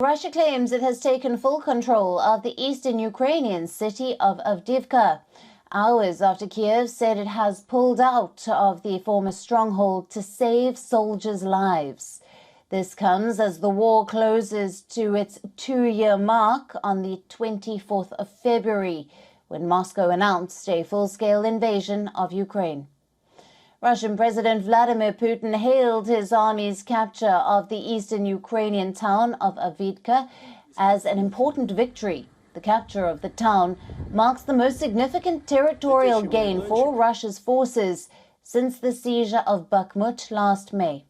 Russia claims it has taken full control of the eastern Ukrainian city of Avdiivka, hours after Kiev said it has pulled out of the former stronghold to save soldiers' lives. This comes as the war closes to its two-year mark on the 24th of February, when Moscow announced a full-scale invasion of Ukraine. Russian President Vladimir Putin hailed his army's capture of the eastern Ukrainian town of Avdiivka as an important victory. The capture of the town marks the most significant territorial gain for Russia's forces since the siege of Bakhmut last May.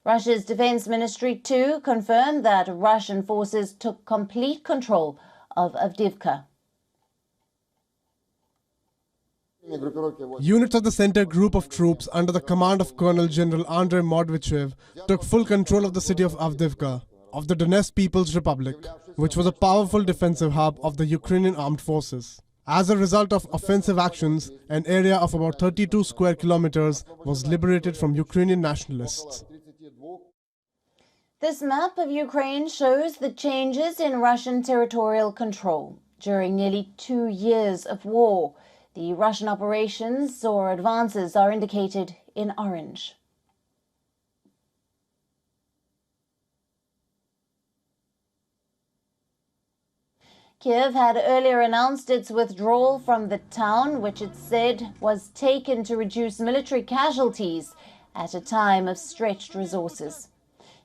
Russia's defense ministry, too, confirmed that Russian forces took complete control of Avdiivka. Units of the center group of troops under the command of Colonel General Andrei Mordvichev took full control of the city of Avdiivka, of the Donetsk People's Republic, which was a powerful defensive hub of the Ukrainian armed forces. As a result of offensive actions, an area of about 32 square kilometers was liberated from Ukrainian nationalists. This map of Ukraine shows the changes in Russian territorial control during nearly 2 years of war. The Russian operations or advances are indicated in orange. Kiev had earlier announced its withdrawal from the town, which it said was taken to reduce military casualties at a time of stretched resources.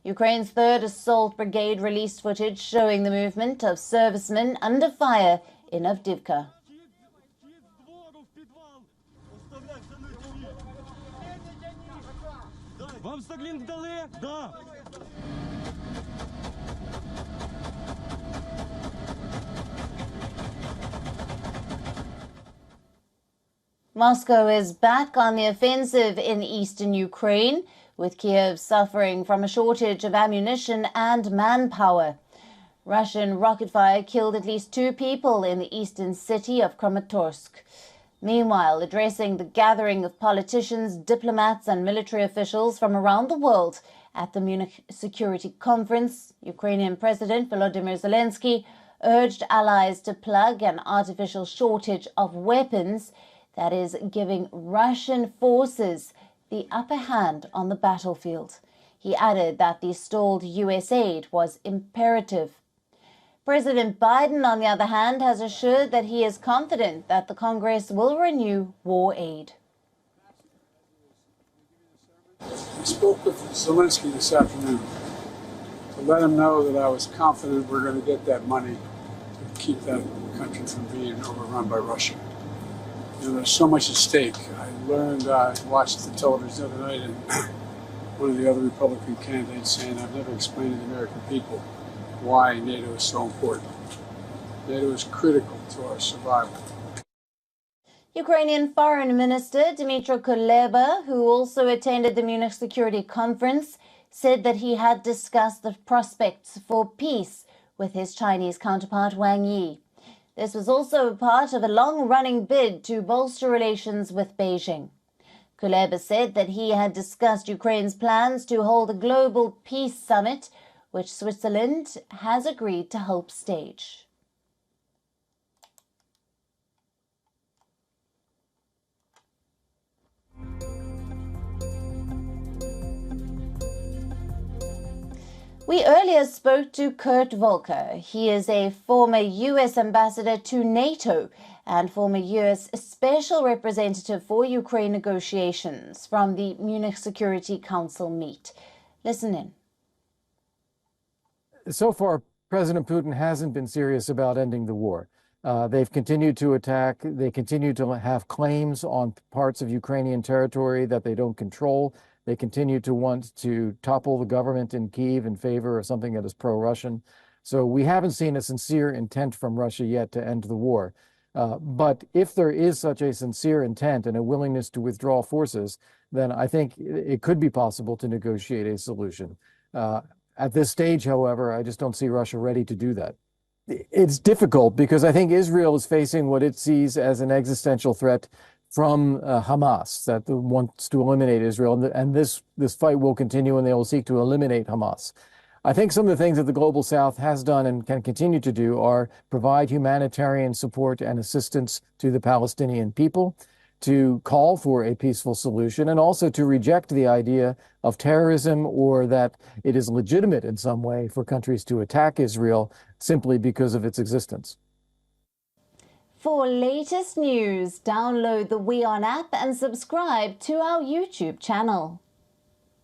Ukraine's 3rd Assault Brigade released footage showing the movement of servicemen under fire in Avdiivka. Moscow is back on the offensive in eastern Ukraine, with Kiev suffering from a shortage of ammunition and manpower. Russian rocket fire killed at least 2 people in the eastern city of Kramatorsk. Meanwhile, addressing the gathering of politicians, diplomats and military officials from around the world at the Munich Security Conference, Ukrainian President Volodymyr Zelenskyy urged allies to plug an artificial shortage of weapons that is giving Russian forces the upper hand on the battlefield. He added that the stalled US aid was imperative. President Biden, on the other hand, has assured that he is confident that the Congress will renew war aid. I spoke with Zelenskyy this afternoon to let him know that I was confident we're going to get that money to keep that country from being overrun by Russia. You know, there's so much at stake. I learned, I watched the television the other night, and one of the other Republican candidates saying, I've never explained to the American people why NATO is so important. NATO is critical to our survival. Ukrainian Foreign Minister Dmytro Kuleba, who also attended the Munich Security Conference, said that he had discussed the prospects for peace with his Chinese counterpart Wang Yi. This was also part of a long-running bid to bolster relations with Beijing. Kuleba said that he had discussed Ukraine's plans to hold a global peace summit, which Switzerland has agreed to help stage. We earlier spoke to Kurt Volker. He is a former US ambassador to NATO and former US special representative for Ukraine negotiations from the Munich Security Council meet. Listen in. So far, President Putin hasn't been serious about ending the war. They've continued to attack. They continue to have claims on parts of Ukrainian territory that they don't control. They continue to want to topple the government in Kyiv in favor of something that is pro-Russian. So we haven't seen a sincere intent from Russia yet to end the war. But if there is such a sincere intent and a willingness to withdraw forces, then I think it could be possible to negotiate a solution. At this stage, however, I just don't see Russia ready to do that. It's difficult because I think Israel is facing what it sees as an existential threat from Hamas that wants to eliminate Israel. And this fight will continue and they will seek to eliminate Hamas. I think some of the things that the Global South has done and can continue to do are provide humanitarian support and assistance to the Palestinian people, to call for a peaceful solution, and also to reject the idea of terrorism or that it is legitimate in some way for countries to attack Israel simply because of its existence. For latest news, download the WION app and subscribe to our YouTube channel.